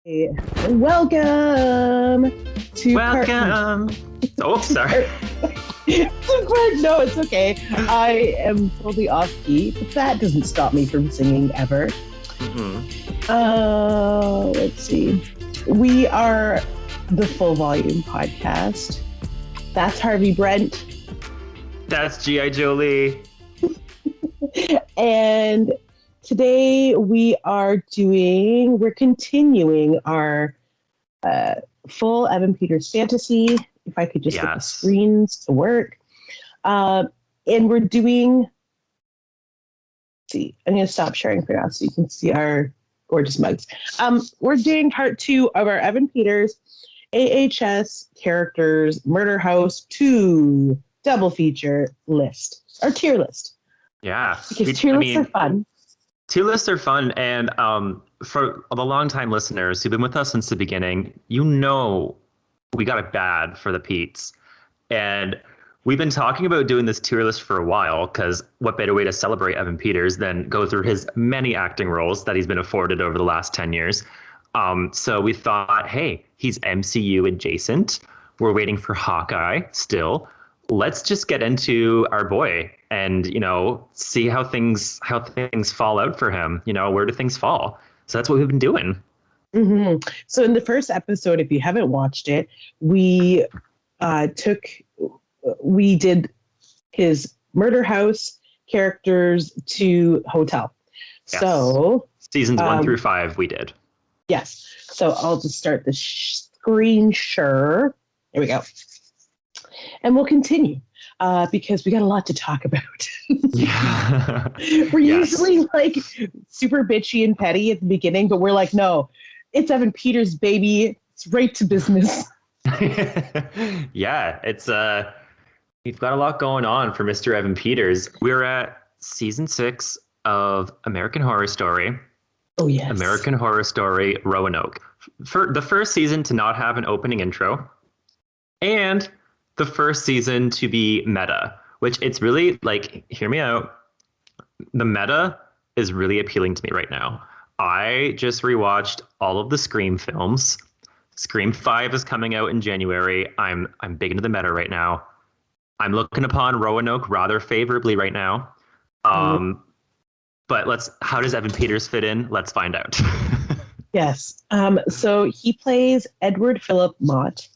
Hey, welcome to Welcome. Oh, sorry. No, it's okay. I am totally off key, but that doesn't stop me from singing ever. hmm Let's see. We are the Full Volume Podcast. That's Harvey, Brent, That's G.I. Jolie. and today we're continuing our uh, full Evan Peters fantasy. If I could just get the Yes. screens to work. Uh, and we're doing, see, I'm going to stop sharing for now so you can see our gorgeous mugs. We're doing part 2 of our Evan Peters AHS Characters Murder House 2 double feature list, our tier list. Yeah. Because tier lists are fun. Tier lists are fun. And for the longtime listeners who've been with us since the beginning, we got it bad for the Pete's. And we've been talking about doing this tier list for a while because what better way to celebrate Evan Peters than go through his many acting roles that he's been afforded over the last 10 years. So we thought, hey, he's MCU adjacent. We're waiting for Hawkeye still. Let's just get into our boy and, see how things fall out for him. Where do things fall? So that's what we've been doing. Mm-hmm. So in the first episode, if you haven't watched it, we did his murder house characters to hotel. Yes. So seasons 1 through 5 we did. Yes. So I'll just start the screen share. There we go. And we'll continue because we got a lot to talk about. Yeah. We're usually like super bitchy and petty at the beginning, but we're like, no, it's Evan Peters, baby. It's right to business. Yeah, it's we've got a lot going on for Mr. Evan Peters. We're at season 6 of American Horror Story. Oh, yes. American Horror Story Roanoke. For the first season to not have an opening intro, and the first season to be meta, which it's really like, hear me out. The meta is really appealing to me right now. I just rewatched all of the Scream films. Scream 5 is coming out in January. I'm big into the meta right now. I'm looking upon Roanoke rather favorably right now. But how does Evan Peters fit in? Let's find out. Yes. So he plays Edward Philip Mott.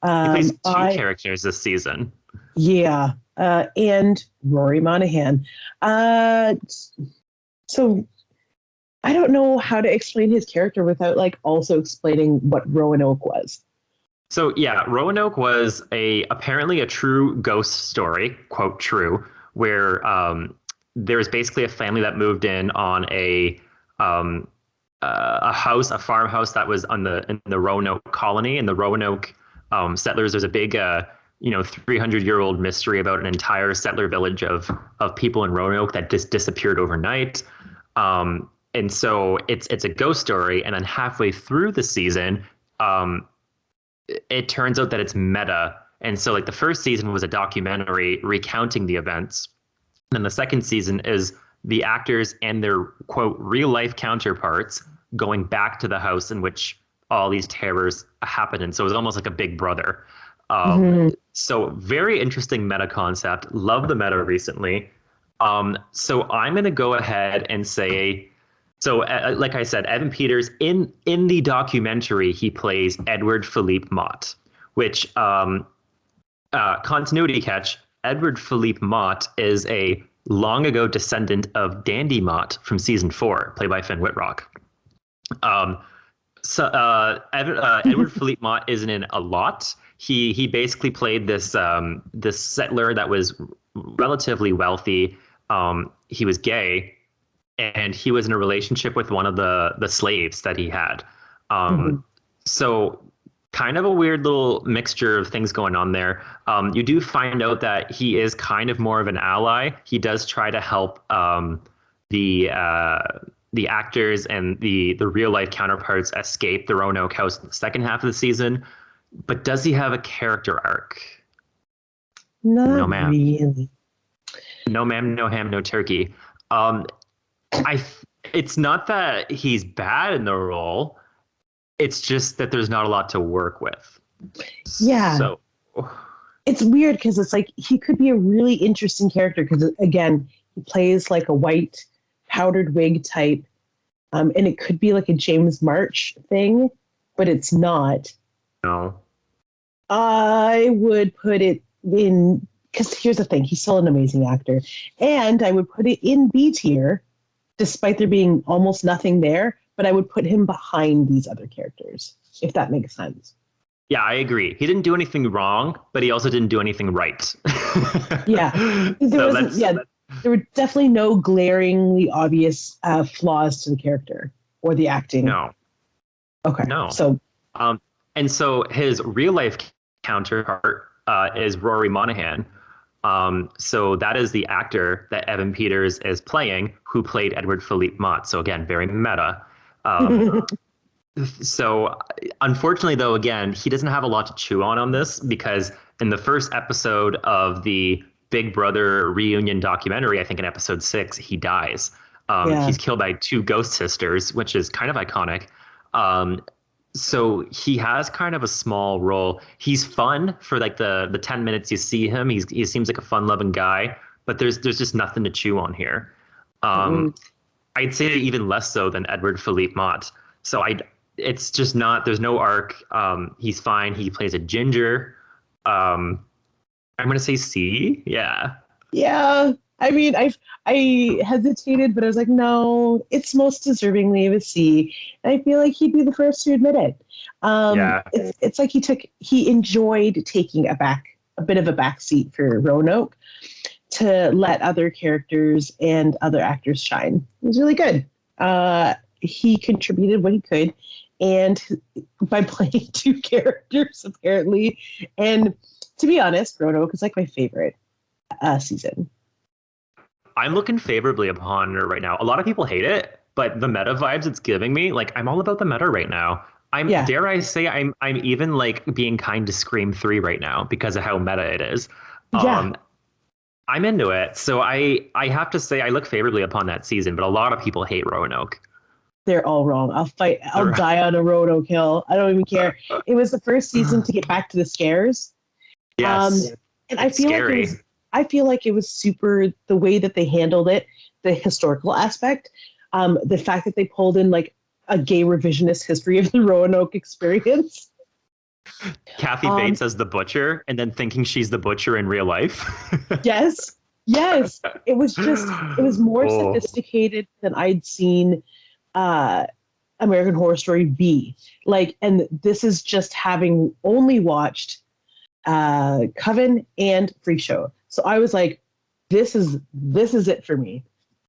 He plays two characters this season. Yeah. And Rory Monahan. So I don't know how to explain his character without also explaining what Roanoke was. So yeah, Roanoke was apparently a true ghost story, quote true, where there's basically a family that moved in on a farmhouse that was in the Roanoke colony. In the Roanoke settlers, there's a big 300-year-old mystery about an entire settler village of people in Roanoke that just disappeared overnight. And so it's a ghost story, and then halfway through the season, it turns out that it's meta. And so the first season was a documentary recounting the events. And then the second season is the actors and their, quote, real life counterparts going back to the house in which all these terrors happened. And so it was almost like a big brother. So very interesting meta concept. Love the meta recently. So I'm going to go ahead and say, like I said, Evan Peters, in the documentary, he plays Edward Philippe Mott, which continuity catch, Edward Philippe Mott is a long ago descendant of Dandy Mott from season 4, played by Finn Whitrock. Edward Philippe Mott isn't in a lot. He basically played this settler that was relatively wealthy. He was gay, and he was in a relationship with one of the slaves that he had. So kind of a weird little mixture of things going on there. You do find out that he is kind of more of an ally. He does try to help the actors and the real life counterparts escape the Roanoke house in the second half of the season. But does he have a character arc? No, ma'am. Really. No, ma'am. No ham. No turkey. It's not that he's bad in the role. It's just that there's not a lot to work with. Yeah. So It's weird because it's like he could be a really interesting character because, again, he plays like a white powdered wig type. And it could be like a James March thing, but it's not. no. I would put it in, because here's the thing, he's still an amazing actor. And I would put it in B tier, despite there being almost nothing there, but I would put him behind these other characters, if that makes sense. Yeah, I agree. He didn't do anything wrong, but he also didn't do anything right. Yeah. There were definitely no glaringly obvious flaws to the character or the acting. No. Okay. No. So, and so his real life counterpart is Rory Monahan. So that is the actor that Evan Peters is playing, who played Edward Philippe Mott. So again, very meta. So unfortunately, though, again, he doesn't have a lot to chew on this because in the first episode of the Big Brother reunion documentary, I think in episode 6, he dies. He's killed by 2 ghost sisters, which is kind of iconic. So he has kind of a small role. He's fun for like the 10 minutes you see him. He seems like a fun-loving guy, but there's just nothing to chew on here. I'd say even less so than Edward Philippe Mott. So it's just not. There's no arc. He's fine. He plays a ginger. I'm gonna say C. Yeah. Yeah. I mean, I hesitated, but I was like, no, it's most deservingly of a C. And I feel like he'd be the first to admit it. Yeah. It's like he enjoyed taking a bit of a backseat for Roanoke to let other characters and other actors shine. It was really good. He contributed what he could, and by playing 2 characters apparently. And to be honest, Roanoke is like my favorite season. I'm looking favorably upon her right now. A lot of people hate it, but the meta vibes it's giving me, like I'm all about the meta right now. Dare I say I'm even like being kind to Scream 3 right now because of how meta it is. Yeah. I'm into it. So I have to say I look favorably upon that season, but a lot of people hate Roanoke. They're all wrong. I'll die on a Roanoke hill. I don't even care. It was the first season to get back to the scares. Yes. And I feel like it was super the way that they handled it, the historical aspect, the fact that they pulled in like a gay revisionist history of the Roanoke experience. Kathy Bates as the butcher, and then thinking she's the butcher in real life. Yes. It was more sophisticated than I'd seen American Horror Story be. Like, and this is just having only watched Coven and Freak Show. So I was like, this is it for me.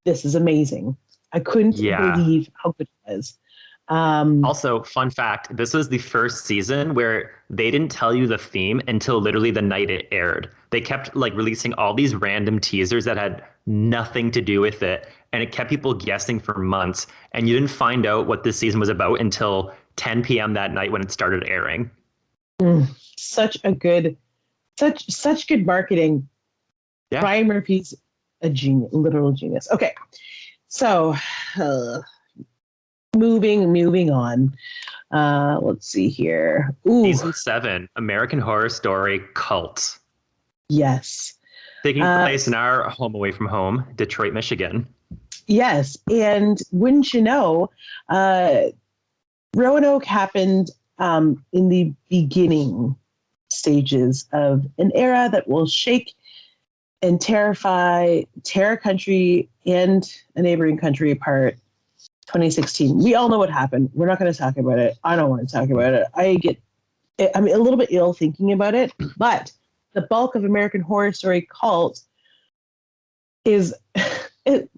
This is amazing. I couldn't believe how good it was. Also, fun fact, this was the first season where they didn't tell you the theme until literally the night it aired. They kept like releasing all these random teasers that had nothing to do with it, and it kept people guessing for months, and you didn't find out what this season was about until 10 p.m. that night when it started airing. Such good marketing. Yeah. Brian Murphy's a genius, literal genius. Okay. So moving on. Let's see here. Season 7, American Horror Story Cult. Yes. Taking place in our home away from home, Detroit, Michigan. Yes. And wouldn't you know, Roanoke happened in the beginning stages of an era that will shake and terrify Terra Country and a neighboring country apart. 2016. We all know what happened. We're not going to talk about it. I don't want to talk about it. I'm a little bit ill thinking about it, but the bulk of American Horror Story Cult is,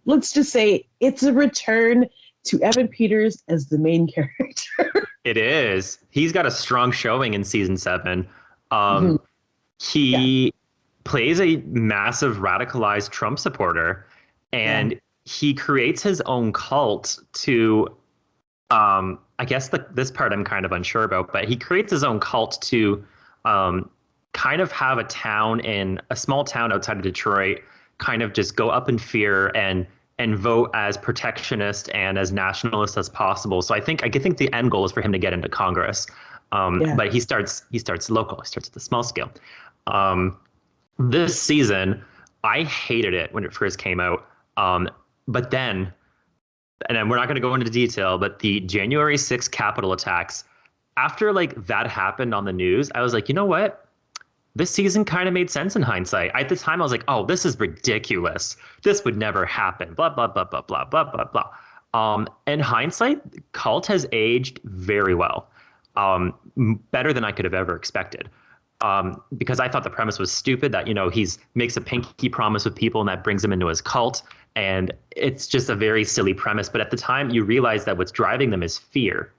let's just say, it's a return to Evan Peters as the main character. It is. He's got a strong showing in season 7. He plays a massive radicalized Trump supporter, and he creates his own cult to, I guess this part I'm kind of unsure about, but he creates his own cult to kind of have a small town outside of Detroit kind of just go up in fear and and vote as protectionist and as nationalist as possible. So I think the end goal is for him to get into Congress. But he starts local. He starts at the small scale. This season, I hated it when it first came out. But then, and we're not going to go into detail, but the January 6th Capitol attacks, after like that happened on the news, I was like, you know what? This season kind of made sense in hindsight. At the time, I was like, oh, this is ridiculous. This would never happen. Blah, blah, blah, blah, blah, blah, blah, blah. In hindsight, Cult has aged very well. Better than I could have ever expected. Because I thought the premise was stupid that, he's makes a pinky promise with people and that brings him into his cult. And it's just a very silly premise. But at the time, you realize that what's driving them is fear.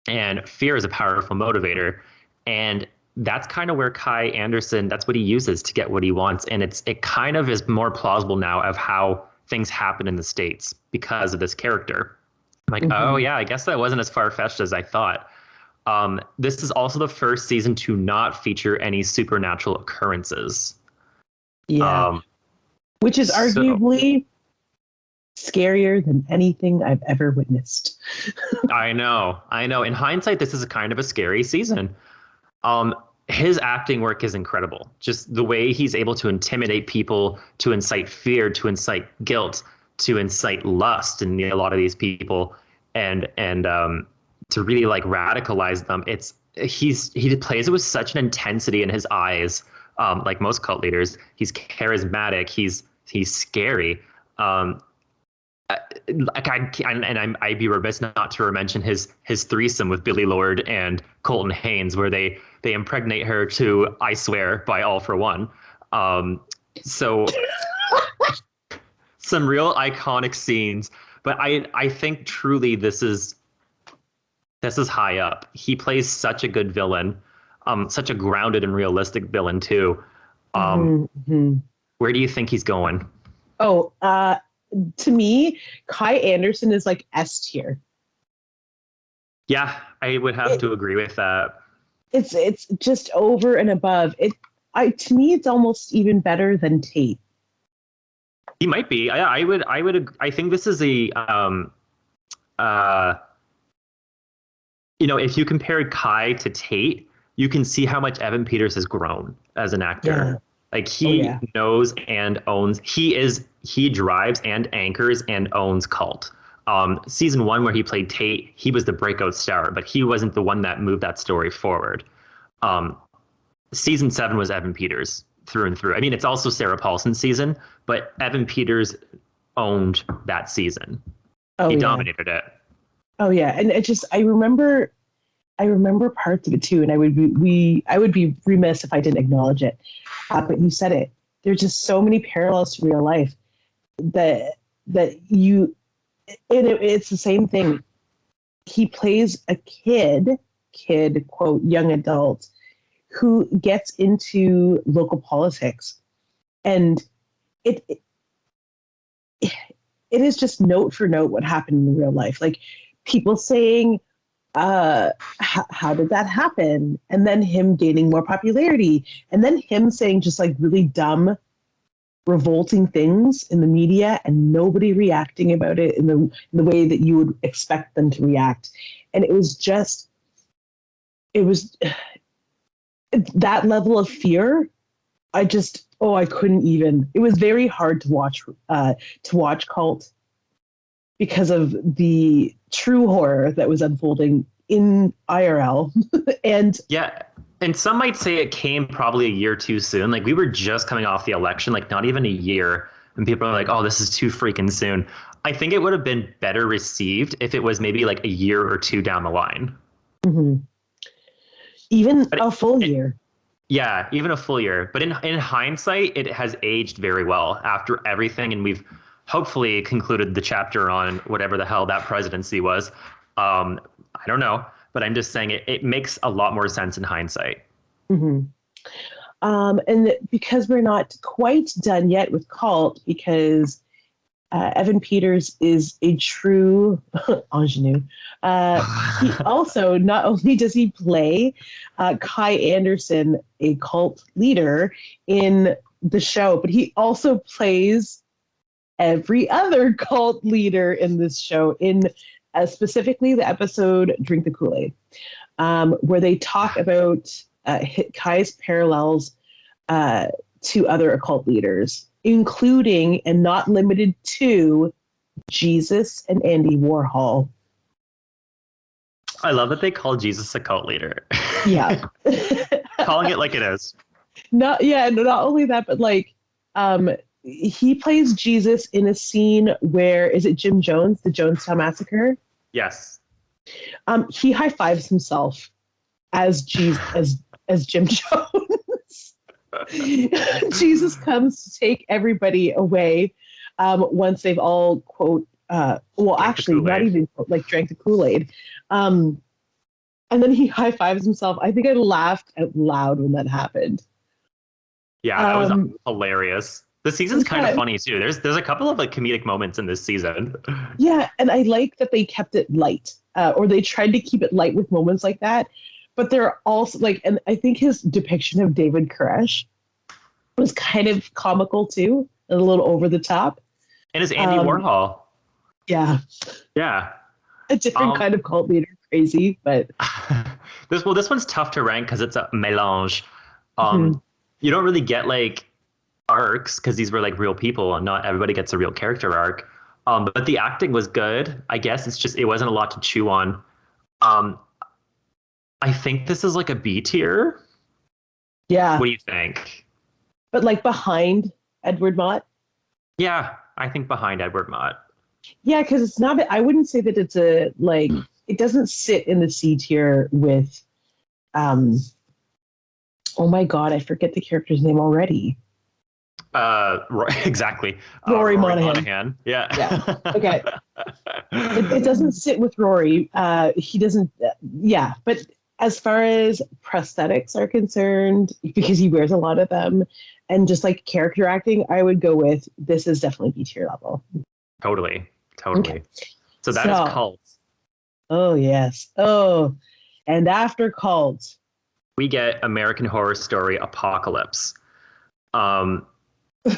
And fear is a powerful motivator. And that's kind of where Kai Anderson, that's what he uses to get what he wants. And it kind of is more plausible now of how things happen in the States because of this character. I'm like, oh yeah, I guess that wasn't as far-fetched as I thought. This is also the first season to not feature any supernatural occurrences. Yeah. Which is arguably scarier than anything I've ever witnessed. I know. In hindsight, this is a kind of a scary season. His acting work is incredible. Just the way he's able to intimidate people, to incite fear, to incite guilt, to incite lust in a lot of these people, and to really like radicalize them. He plays it with such an intensity in his eyes. Like most cult leaders, he's charismatic. He's scary. I'd be remiss not to mention his threesome with Billy Lord and Colton Haynes, where they impregnate her to "I Swear" by All for One. So some real iconic scenes, but I think truly this is high up. He plays such a good villain, such a grounded and realistic villain too. Where do you think he's going? To me, Kai Anderson is like S tier. Yeah, I would have to agree with that. It's just over and above. To me, it's almost even better than Tate. He might be. I would. I think this is a. If you compared Kai to Tate, you can see how much Evan Peters has grown as an actor. Yeah. Like he knows and owns. He drives and anchors and owns Cult. Season 1, where he played Tate, he was the breakout star, but he wasn't the one that moved that story forward. Season 7 was Evan Peters through and through. I mean, it's also Sarah Paulson's season, but Evan Peters owned that season. He dominated it. Oh yeah, and I remember parts of it too, and I would be remiss if I didn't acknowledge it. But you said it. There's just so many parallels to real life that it's the same thing. He plays a kid, quote, young adult, who gets into local politics, and it is just note for note what happened in real life. Like people saying, how did that happen? And then him gaining more popularity, and then him saying just like really dumb, revolting things in the media, and nobody reacting about it in the way that you would expect them to react. And it was that level of fear. I couldn't even. It was very hard to watch Cult because of the true horror that was unfolding in IRL. And some might say it came probably a year too soon. Like we were just coming off the election, like not even a year, and people are like, oh, this is too freaking soon. I think it would have been better received if it was maybe like a year or two down the line. Mm-hmm. Even a full year. Yeah, even a full year. But in hindsight, it has aged very well after everything, and we've hopefully concluded the chapter on whatever the hell that presidency was. I don't know, but I'm just saying it makes a lot more sense in hindsight. Mm-hmm. And because we're not quite done yet with Cult, because Evan Peters is a true ingenue. He also, not only does he play Kai Anderson, a cult leader in the show, but he also plays every other cult leader in this show, in specifically the episode Drink the Kool-Aid, where they talk about Kai's parallels to other occult leaders, including and not limited to Jesus and Andy Warhol. I love that they call Jesus a cult leader. Yeah. Calling it like it is. Not only that, but like he plays Jesus in a scene where, is it Jim Jones, the Jonestown Massacre? Yes. He high fives himself as Jim Jones. Jesus comes to take everybody away once they've all quote actually not even like drank the Kool-Aid. And then he high fives himself. I think I laughed out loud when that happened. Yeah, that was hilarious. The season's kind of funny too. There's a couple of like comedic moments in this season. Yeah, and I like that they kept it light, or they tried to keep it light with moments like that. But they're also like, and I think his depiction of David Koresh was kind of comical too, a little over the top. And it's Andy Warhol. Yeah. Yeah. A different kind of cult leader, crazy, but this one's tough to rank because it's a mélange. You don't really get like arcs because these were like real people and not everybody gets a real character arc. But the acting was good. I guess it wasn't a lot to chew on. I think this is like a B tier. Yeah. What do you think? But like behind Edward Mott? Yeah, I think behind Edward Mott. Yeah, because it's not, I wouldn't say that it's a, like, it doesn't sit in the C tier with, oh my God, I forget the character's name already. Exactly. Rory Monahan. Yeah. Okay. It doesn't sit with Rory. He doesn't, yeah. But as far as prosthetics are concerned, because he wears a lot of them, and just like character acting, I would go with this is definitely B tier level. Totally. Okay. So that is Cult. Oh, yes. Oh, and after Cult, we get American Horror Story Apocalypse,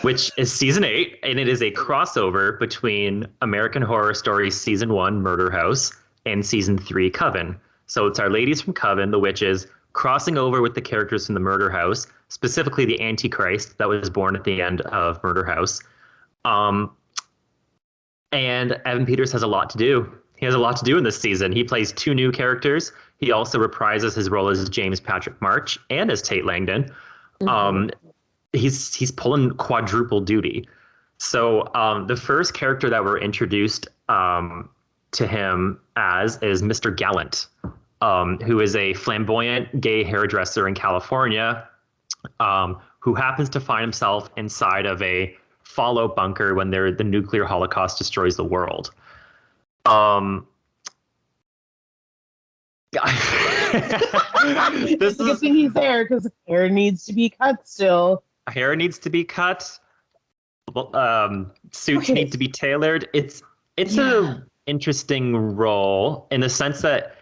which is season 8, and it is a crossover between American Horror Story season 1, Murder House, and season 3, Coven. So it's our ladies from Coven, the witches, crossing over with the characters from the Murder House, specifically the Antichrist that was born at the end of Murder House. And Evan Peters has a lot to do. He has a lot to do in this season. He plays 2 new characters. He also reprises his role as James Patrick March and as Tate Langdon. He's pulling quadruple duty. So the first character that we're introduced to him as is Mr. Gallant, who is a flamboyant gay hairdresser in California, who happens to find himself inside of a fallout bunker when the nuclear holocaust destroys the world. This is a good thing he's there because hair needs to be cut still. Hair needs to be cut. Suits need to be tailored. It's an interesting role in the sense that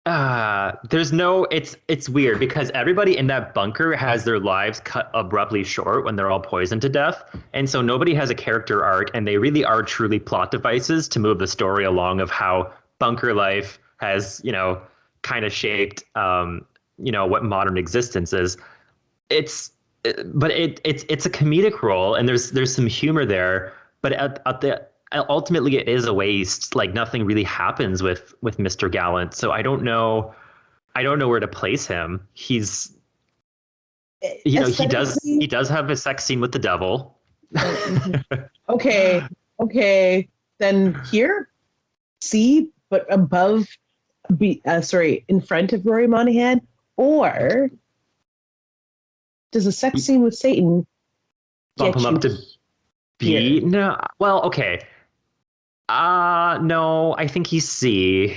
it's weird because everybody in that bunker has their lives cut abruptly short when they're all poisoned to death. And so nobody has a character arc, and they really are truly plot devices to move the story along of how bunker life has, kind of shaped, what modern existence is. It's a comedic role, and there's some humor there, but ultimately it is a waste. Like nothing really happens with Mr. Gallant. So I don't know where to place him. He does have a sex scene with the devil. Okay. Then here, C, but above, in front of Rory Monahan, or does a sex scene with Satan bump him up to B? No. Well, okay. No, I think he's C.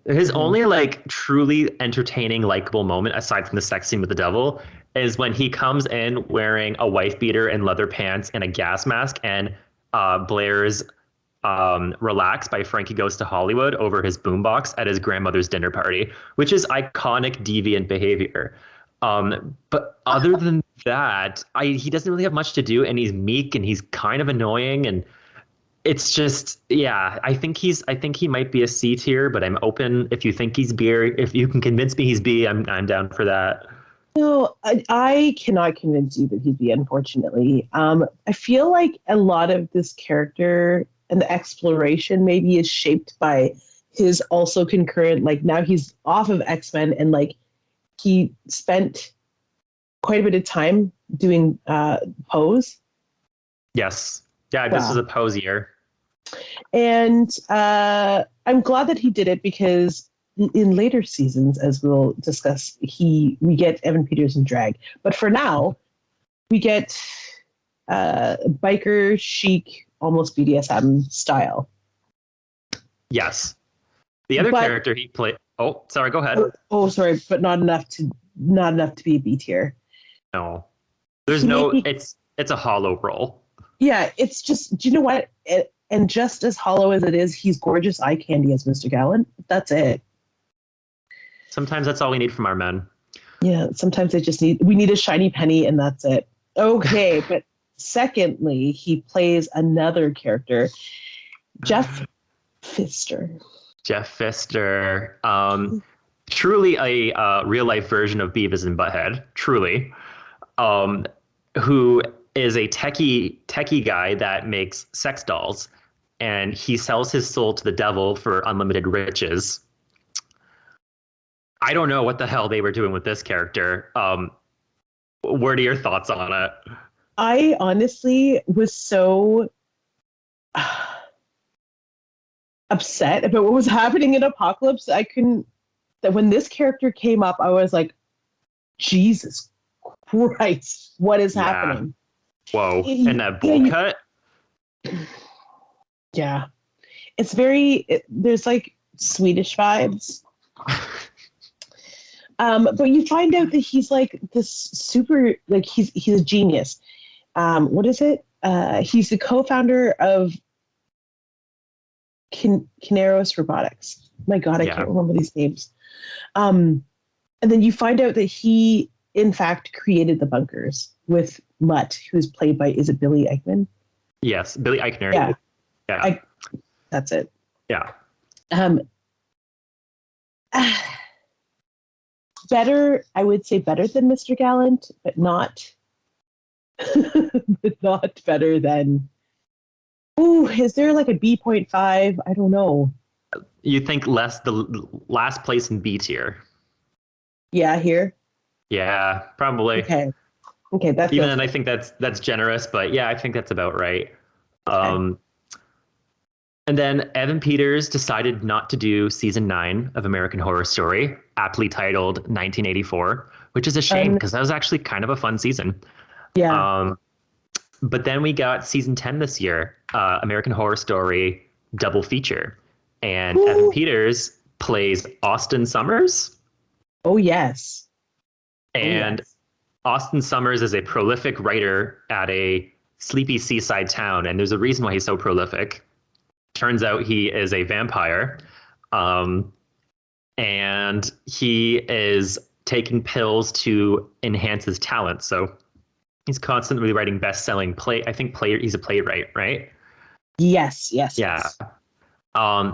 His only like truly entertaining, likable moment, aside from the sex scene with the devil, is when he comes in wearing a wife beater and leather pants and a gas mask and blares Relax by Frankie Goes to Hollywood over his boombox at his grandmother's dinner party, which is iconic deviant behavior. But other than that, he doesn't really have much to do, and he's meek and he's kind of annoying, and it's just, yeah, I think he might be a C tier, but I'm open. If you think he's B, if you can convince me he's B, I'm down for that. No, I cannot convince you that he'd be, unfortunately. I feel like a lot of this character and the exploration maybe is shaped by his also concurrent, like now he's off of X-Men and like he spent quite a bit of time doing Pose. Yes. Yeah, this is a Pose year. And I'm glad that he did it because in later seasons, as we'll discuss, we get Evan Peters in drag. But for now, we get biker chic, almost BDSM style. Yes. The other character he played. Oh, sorry. Go ahead. Sorry, but not enough to be a B tier. No, there's no. It's a hollow role. Yeah, it's just. Do you know what? And just as hollow as it is, he's gorgeous eye candy as Mr. Gallant. That's it. Sometimes that's all we need from our men. Yeah, sometimes we need a shiny penny and that's it. Okay, but secondly, he plays another character, Jeff Pfister. Jeff Pfister. Truly a real life version of Beavis and Butthead. Truly. Who is a techie guy that makes sex dolls, and he sells his soul to the devil for unlimited riches. I don't know what the hell they were doing with this character. What are your thoughts on it? I honestly was so upset about what was happening in Apocalypse. That when this character came up, I was like, Jesus Christ, what is happening? Whoa. And that bowl cut? Yeah. It's there's like Swedish vibes. But you find out that he's like this super, like he's a genius. What is it? He's the co-founder of Kineros Robotics. My God, I can't remember these names. And then you find out that he, in fact, created the bunkers with Mutt, who's played by, is it Billy Eichner? Yes, Billy Eichner. Yeah. That's it. Yeah. Better, I would say better than Mr. Gallant, but not better than. Ooh, is there like a B.5? I don't know. You think the last place in B tier? Yeah, here. Yeah, probably. Okay, that's even then I think that's generous, but yeah, I think that's about right. Okay. And then Evan Peters decided not to do season 9 of American Horror Story, aptly titled 1984, which is a shame because that was actually kind of a fun season. Yeah. But then we got season 10 this year, American Horror Story double feature. And Evan Peters plays Austin Summers. Oh, yes. And Austin Summers is a prolific writer at a sleepy seaside town. And there's a reason why he's so prolific. Turns out he is a vampire. And he is taking pills to enhance his talent. So he's constantly writing best-selling he's a playwright, right? Yes. Yeah.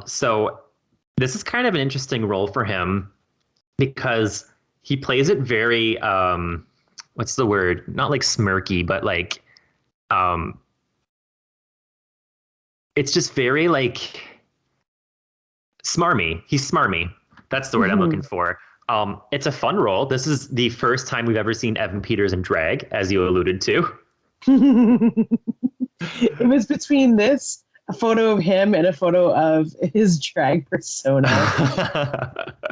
So this is kind of an interesting role for him because he plays it very, what's the word? Not like smirky, but like, it's just very like smarmy. He's smarmy. That's the word I'm looking for. It's a fun role. This is the first time we've ever seen Evan Peters in drag, as you alluded to. It was between this, a photo of him, and a photo of his drag persona.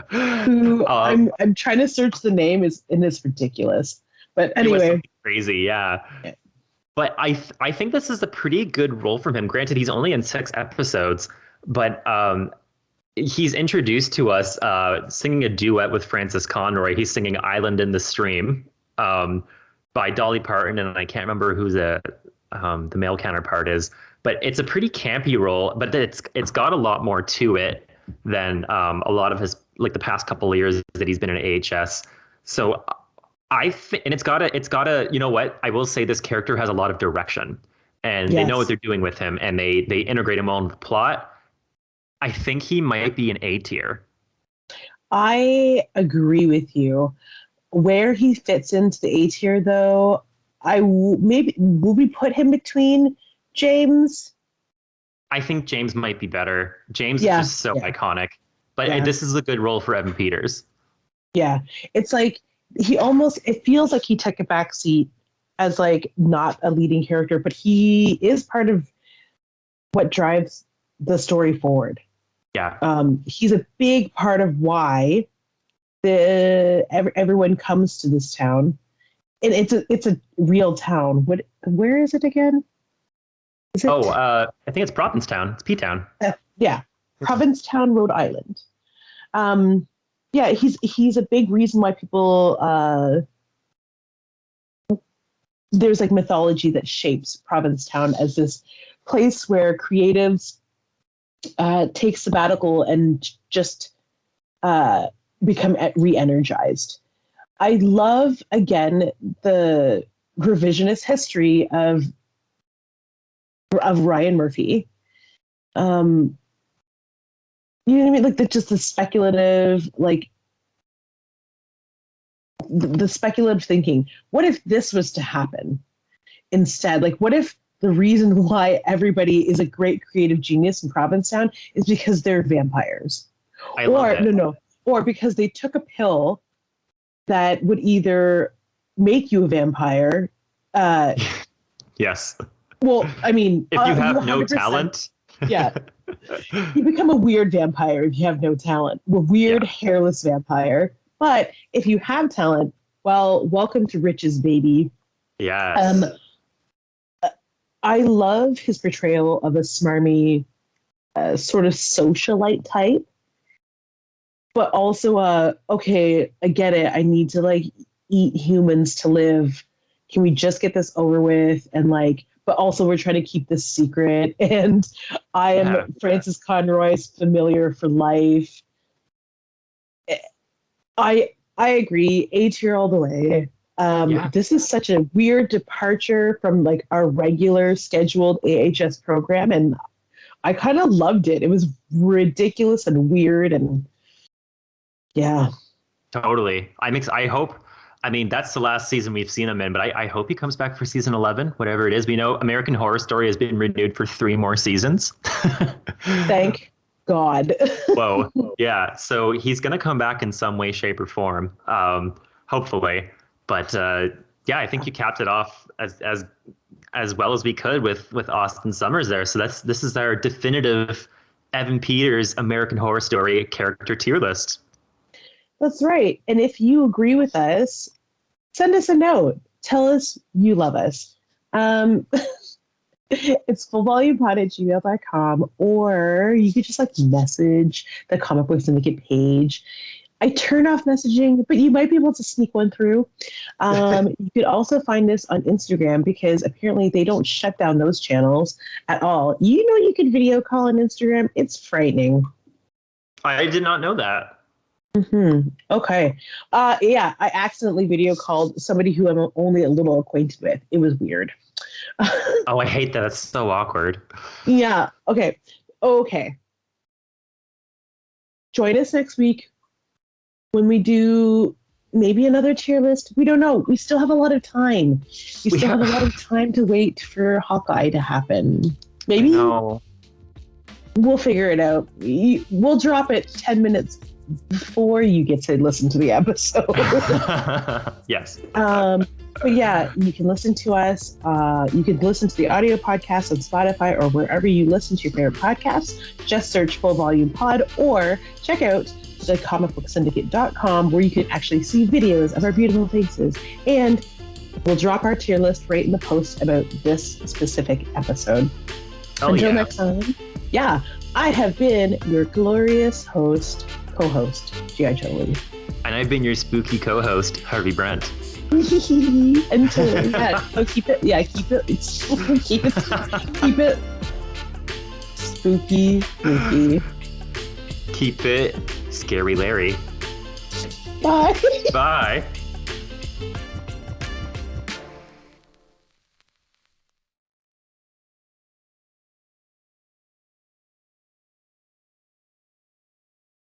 Who I'm trying to search the name and it's ridiculous. But anyway, crazy, yeah. But I think this is a pretty good role from him. Granted, he's only in 6 episodes, but he's introduced to us singing a duet with Francis Conroy. He's singing "Island in the Stream" by Dolly Parton, and I can't remember who the male counterpart is. But it's a pretty campy role, but it's got a lot more to it than a lot of his, like the past couple of years that he's been in AHS. So And it's gotta. You know what? I will say this character has a lot of direction, and they know what Yes, they're doing with him, and they integrate him well into the plot. I think he might be an A tier. I agree with you. Where he fits into the A tier, though, maybe will we put him between James? I think James might be better. James is Yeah, just so yeah, iconic, but yeah, this is a good role for Evan Peters. yeah. It's like it feels like he took a back seat as like not a leading character, but he is part of what drives the story forward. Yeah. He's a big part of why everyone comes to this town, and it's a real town. Where is it again? Is it? I think it's Provincetown. It's P-Town. Yeah, Provincetown, Rhode Island. Um, yeah, he's a big reason why people there's like mythology that shapes Provincetown as this place where creatives take sabbatical and just become re-energized. I love again the revisionist history of Ryan Murphy. You know what I mean? Like just the speculative, like the speculative thinking. What if this was to happen instead? Like, what if the reason why everybody is a great creative genius in Provincetown is because they're vampires? I love Or it. no, or because they took a pill that would either make you a vampire. Yes. Well, I mean, If you have no 100%. talent. Yeah, you become a weird vampire if you have no talent. A weird, Yeah. hairless vampire. But if you have talent, well, welcome to riches, baby. Yes. I love his portrayal of a smarmy, sort of socialite type, but also, okay, I get it. I need to like eat humans to live. Can we just get this over with? And like, but also we're trying to keep this secret. And I am Yeah. Francis Conroy's familiar for life. I agree. A tier all the way. Yeah. This is such a weird departure from like our regular scheduled AHS program, and I kind of loved it. It was ridiculous and weird, and yeah, Totally. I hope. I mean, that's the last season we've seen him in, but I hope he comes back for season 11, whatever it is. We know American Horror Story has been renewed for 3 more seasons. thank God. Whoa. Yeah. So he's going to come back in some way, shape, or form, hopefully. But yeah, I think you capped it off as well as we could with Austin Summers there. So this is our definitive Evan Peters American Horror Story character tier list. That's right. And if you agree with us, send us a note. Tell us you love us. It's fullvolumepod@gmail.com, or you could just like message the Comic Book Syndicate page. I turn off messaging, but you might be able to sneak one through. You could also find us on Instagram because apparently they don't shut down those channels at all. You know, you could video call on Instagram. It's frightening. I did not know that. Okay. Yeah, I accidentally video called somebody who I'm only a little acquainted with. It was weird. Oh, I hate that. It's so awkward. Yeah. Okay. Join us next week when we do maybe another tier list. We don't know. We still have a lot of time. We still have a lot of time to wait for Hawkeye to happen. Maybe No. we'll figure it out. We'll drop it 10 minutes before you get to listen to the episode. Yes. But yeah, you can listen to us. You can listen to the audio podcast on Spotify or wherever you listen to your favorite podcasts. Just search Full Volume Pod or check out the comicbooksyndicate.com where you can actually see videos of our beautiful faces. And we'll drop our tier list right in the post about this specific episode. Until next time, yeah, I have been your glorious co-host, G.I. Jolie. And I've been your spooky co-host, Harvey Brent. Until keep it spooky. Keep it scary, Larry. Bye. Bye.